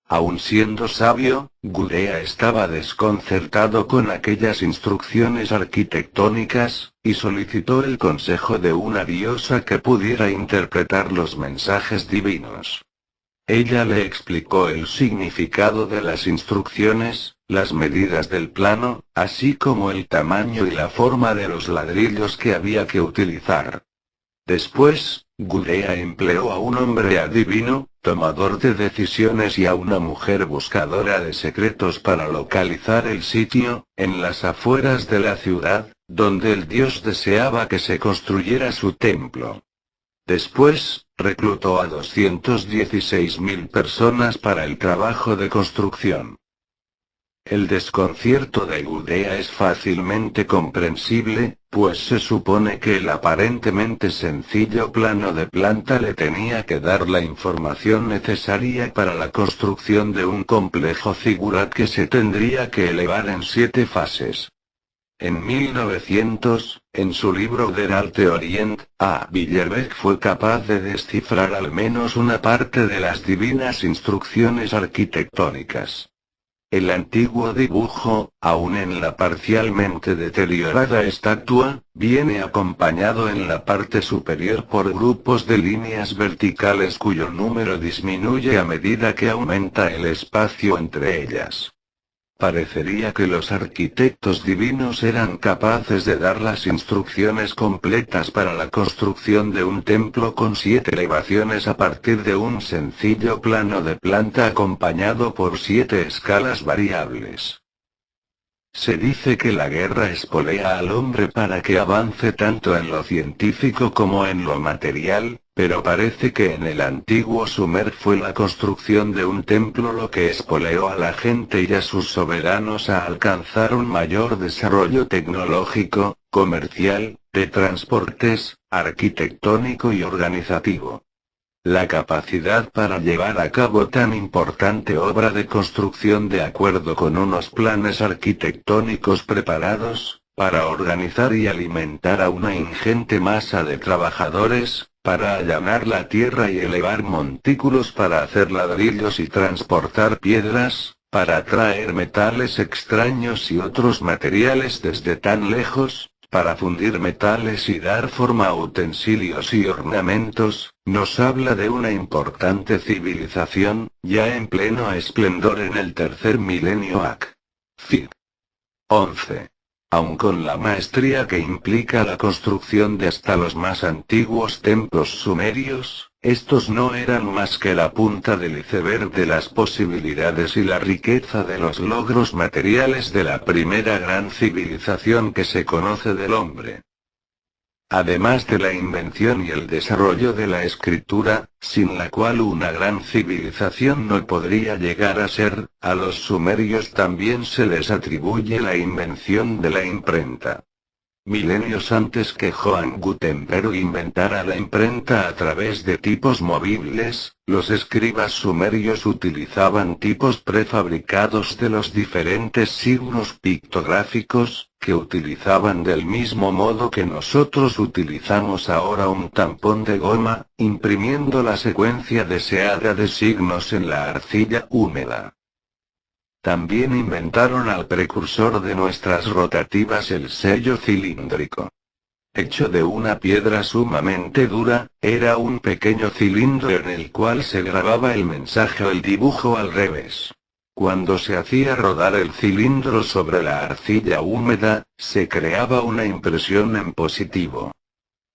Aun siendo sabio, Gudea estaba desconcertado con aquellas instrucciones arquitectónicas, y solicitó el consejo de una diosa que pudiera interpretar los mensajes divinos. Ella le explicó el significado de las instrucciones, las medidas del plano, así como el tamaño y la forma de los ladrillos que había que utilizar. Después, Gudea empleó a un hombre adivino, tomador de decisiones y a una mujer buscadora de secretos para localizar el sitio, en las afueras de la ciudad, donde el dios deseaba que se construyera su templo. Después, reclutó a 216.000 personas para el trabajo de construcción. El desconcierto de Gudea es fácilmente comprensible, pues se supone que el aparentemente sencillo plano de planta le tenía que dar la información necesaria para la construcción de un complejo zigurat que se tendría que elevar en 7 fases. En 1900, en su libro Der Alte Orient, A. Billerbeck fue capaz de descifrar al menos una parte de las divinas instrucciones arquitectónicas. El antiguo dibujo, aun en la parcialmente deteriorada estatua, viene acompañado en la parte superior por grupos de líneas verticales cuyo número disminuye a medida que aumenta el espacio entre ellas. Parecería que los arquitectos divinos eran capaces de dar las instrucciones completas para la construcción de un templo con 7 elevaciones a partir de un sencillo plano de planta acompañado por 7 escalas variables. Se dice que la guerra espolea al hombre para que avance tanto en lo científico como en lo material, pero parece que en el antiguo Sumer fue la construcción de un templo lo que espoleó a la gente y a sus soberanos a alcanzar un mayor desarrollo tecnológico, comercial, de transportes, arquitectónico y organizativo. La capacidad para llevar a cabo tan importante obra de construcción de acuerdo con unos planes arquitectónicos preparados, para organizar y alimentar a una ingente masa de trabajadores, para allanar la tierra y elevar montículos para hacer ladrillos y transportar piedras, para traer metales extraños y otros materiales desde tan lejos, para fundir metales y dar forma a utensilios y ornamentos, nos habla de una importante civilización, ya en pleno esplendor en el tercer milenio AC. Fig. 11. Aun con la maestría que implica la construcción de hasta los más antiguos templos sumerios, estos no eran más que la punta del iceberg de las posibilidades y la riqueza de los logros materiales de la primera gran civilización que se conoce del hombre. Además de la invención y el desarrollo de la escritura, sin la cual una gran civilización no podría llegar a ser, a los sumerios también se les atribuye la invención de la imprenta. Milenios antes que Johann Gutenberg inventara la imprenta a través de tipos movibles, los escribas sumerios utilizaban tipos prefabricados de los diferentes signos pictográficos, que utilizaban del mismo modo que nosotros utilizamos ahora un tampón de goma, imprimiendo la secuencia deseada de signos en la arcilla húmeda. También inventaron al precursor de nuestras rotativas, el sello cilíndrico. Hecho de una piedra sumamente dura, era un pequeño cilindro en el cual se grababa el mensaje o el dibujo al revés. Cuando se hacía rodar el cilindro sobre la arcilla húmeda, se creaba una impresión en positivo.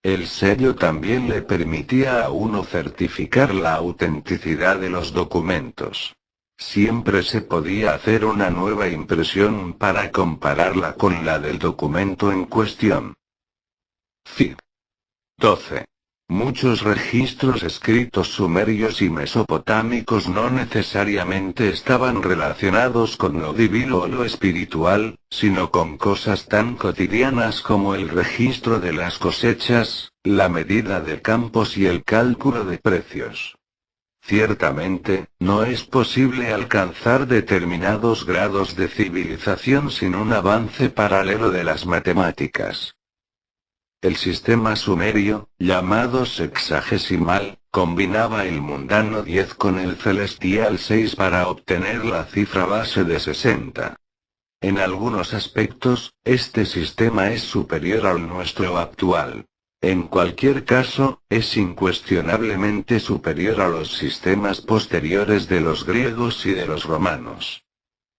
El sello también le permitía a uno certificar la autenticidad de los documentos. Siempre se podía hacer una nueva impresión para compararla con la del documento en cuestión. Fig. 12. Muchos registros escritos sumerios y mesopotámicos no necesariamente estaban relacionados con lo divino o lo espiritual, sino con cosas tan cotidianas como el registro de las cosechas, la medida de campos y el cálculo de precios. Ciertamente, no es posible alcanzar determinados grados de civilización sin un avance paralelo de las matemáticas. El sistema sumerio, llamado sexagesimal, Combinaba el mundano 10 con el celestial 6 para obtener la cifra base de 60. En algunos aspectos, este sistema es superior al nuestro actual. En cualquier caso, es incuestionablemente superior a los sistemas posteriores de los griegos y de los romanos.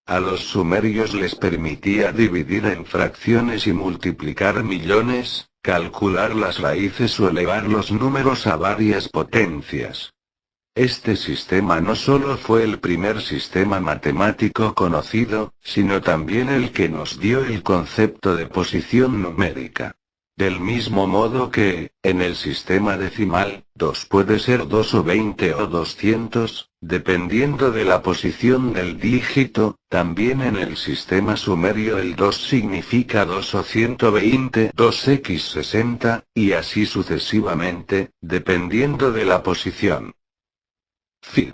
A los sumerios les permitía dividir en fracciones y multiplicar millones, calcular las raíces o elevar los números a varias potencias. Este sistema no solo fue el primer sistema matemático conocido, sino también el que nos dio el concepto de posición numérica. Del mismo modo que, en el sistema decimal, 2 puede ser 2 o 20 o 200, dependiendo de la posición del dígito, también en el sistema sumerio el 2 significa 2 o 120, 2x60, y así sucesivamente, dependiendo de la posición. Fig.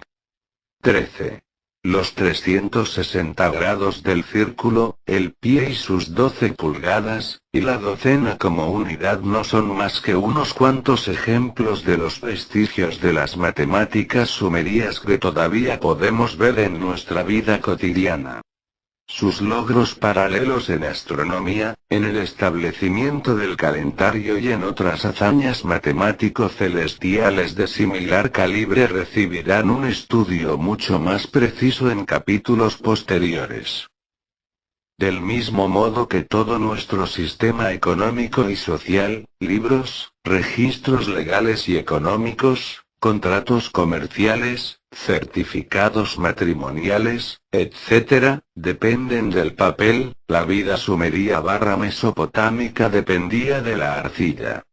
13. Los 360 grados del círculo, el pie y sus 12 pulgadas, y la docena como unidad no son más que unos cuantos ejemplos de los vestigios de las matemáticas sumerias que todavía podemos ver en nuestra vida cotidiana. Sus logros paralelos en astronomía, en el establecimiento del calendario y en otras hazañas matemático-celestiales de similar calibre recibirán un estudio mucho más preciso en capítulos posteriores. Del mismo modo que todo nuestro sistema económico y social, libros, registros legales y económicos, contratos comerciales, certificados matrimoniales, etc., dependen del papel, la vida sumeria mesopotámica dependía de la arcilla.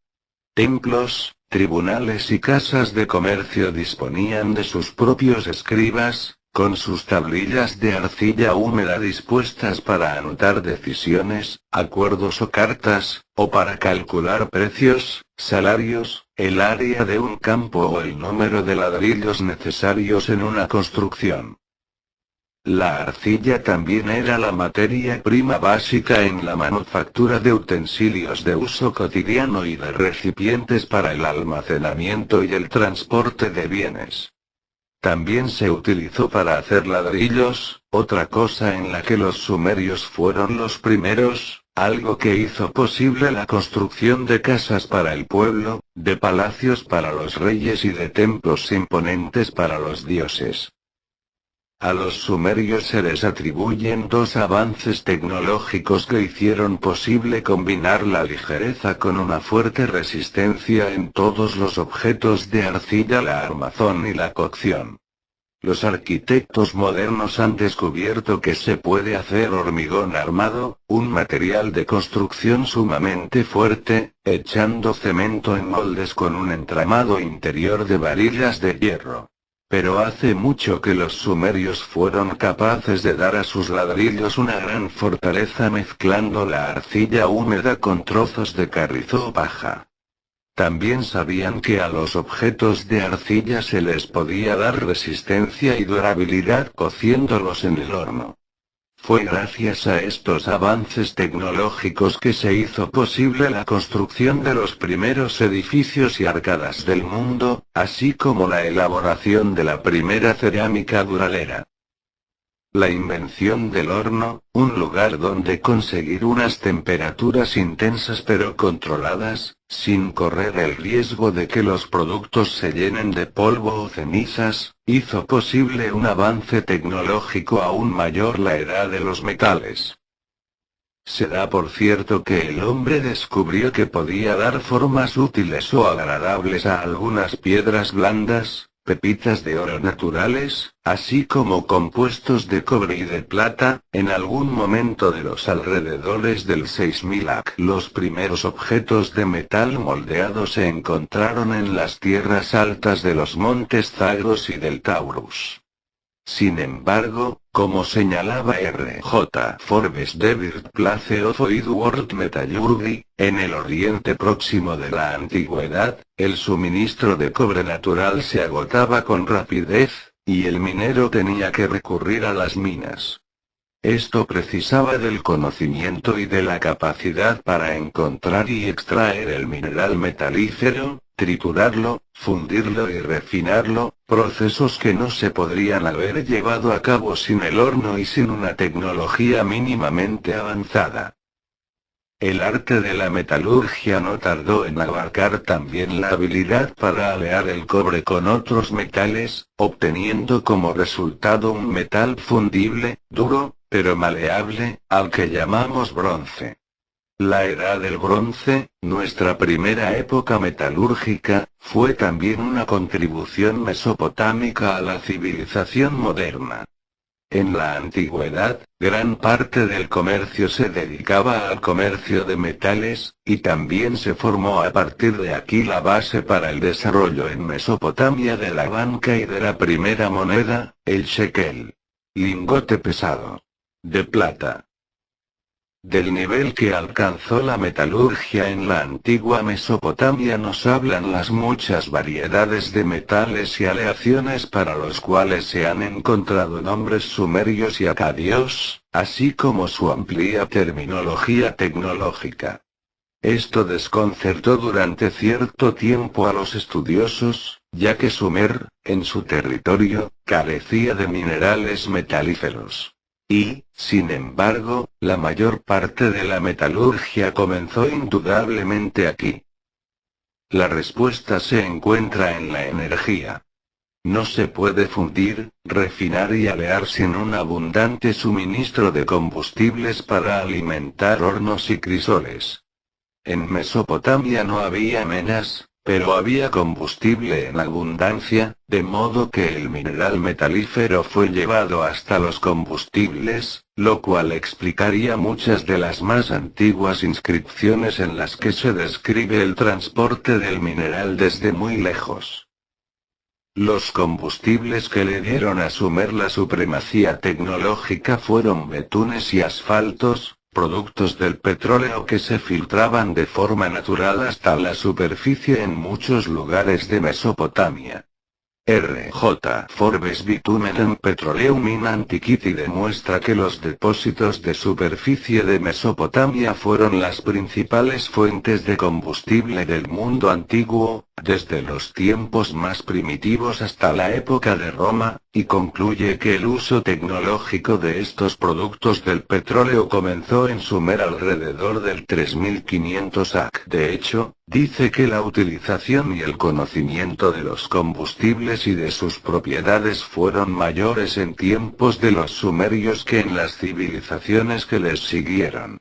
Templos, tribunales y casas de comercio disponían de sus propios escribas, con sus tablillas de arcilla húmeda dispuestas para anotar decisiones, acuerdos o cartas, o para calcular precios, salarios, el área de un campo o el número de ladrillos necesarios en una construcción. La arcilla también era la materia prima básica en la manufactura de utensilios de uso cotidiano y de recipientes para el almacenamiento y el transporte de bienes. También se utilizó para hacer ladrillos, otra cosa en la que los sumerios fueron los primeros, algo que hizo posible la construcción de casas para el pueblo, de palacios para los reyes y de templos imponentes para los dioses. A los sumerios se les atribuyen dos avances tecnológicos que hicieron posible combinar la ligereza con una fuerte resistencia en todos los objetos de arcilla: la armazón y la cocción. Los arquitectos modernos han descubierto que se puede hacer hormigón armado, un material de construcción sumamente fuerte, echando cemento en moldes con un entramado interior de varillas de hierro. Pero hace mucho que los sumerios fueron capaces de dar a sus ladrillos una gran fortaleza mezclando la arcilla húmeda con trozos de carrizo o paja. También sabían que a los objetos de arcilla se les podía dar resistencia y durabilidad cociéndolos en el horno. Fue gracias a estos avances tecnológicos que se hizo posible la construcción de los primeros edificios y arcadas del mundo, así como la elaboración de la primera cerámica duradera. La invención del horno, un lugar donde conseguir unas temperaturas intensas pero controladas, sin correr el riesgo de que los productos se llenen de polvo o cenizas, hizo posible un avance tecnológico aún mayor: la edad de los metales. Se da por cierto que el hombre descubrió que podía dar formas útiles o agradables a algunas piedras blandas, pepitas de oro naturales, así como compuestos de cobre y de plata, en algún momento de los alrededores del 6000 AC. Los primeros objetos de metal moldeado se encontraron en las tierras altas de los montes Zagros y del Taurus. Sin embargo, como señalaba R.J. Forbes de Birthplace of Edward Metallurgy, en el Oriente Próximo de la Antigüedad, el suministro de cobre natural se agotaba con rapidez, y el minero tenía que recurrir a las minas. Esto precisaba del conocimiento y de la capacidad para encontrar y extraer el mineral metalífero, triturarlo, fundirlo y refinarlo, procesos que no se podrían haber llevado a cabo sin el horno y sin una tecnología mínimamente avanzada. El arte de la metalurgia no tardó en abarcar también la habilidad para alear el cobre con otros metales, obteniendo como resultado un metal fundible, duro, pero maleable, al que llamamos bronce. La Edad del Bronce, nuestra primera época metalúrgica, fue también una contribución mesopotámica a la civilización moderna. En la antigüedad, gran parte del comercio se dedicaba al comercio de metales, y también se formó a partir de aquí la base para el desarrollo en Mesopotamia de la banca y de la primera moneda, el shekel. Lingote pesado. De plata. Del nivel que alcanzó la metalurgia en la antigua Mesopotamia nos hablan las muchas variedades de metales y aleaciones para los cuales se han encontrado nombres sumerios y acadios, así como su amplia terminología tecnológica. Esto desconcertó durante cierto tiempo a los estudiosos, ya que Sumer, en su territorio, carecía de minerales metalíferos. Y, sin embargo, la mayor parte de la metalurgia comenzó indudablemente aquí. La respuesta se encuentra en la energía. No se puede fundir, refinar y alear sin un abundante suministro de combustibles para alimentar hornos y crisoles. En Mesopotamia no había menas, pero había combustible en abundancia, de modo que el mineral metalífero fue llevado hasta los combustibles, lo cual explicaría muchas de las más antiguas inscripciones en las que se describe el transporte del mineral desde muy lejos. Los combustibles que le dieron a Sumer la supremacía tecnológica fueron betunes y asfaltos, productos del petróleo que se filtraban de forma natural hasta la superficie en muchos lugares de Mesopotamia. R.J. Forbes Bitumen and Petroleum in Antiquity demuestra que los depósitos de superficie de Mesopotamia fueron las principales fuentes de combustible del mundo antiguo, desde los tiempos más primitivos hasta la época de Roma, y concluye que el uso tecnológico de estos productos del petróleo comenzó en Sumer alrededor del 3500 AC. De hecho, dice que la utilización y el conocimiento de los combustibles y de sus propiedades fueron mayores en tiempos de los sumerios que en las civilizaciones que les siguieron.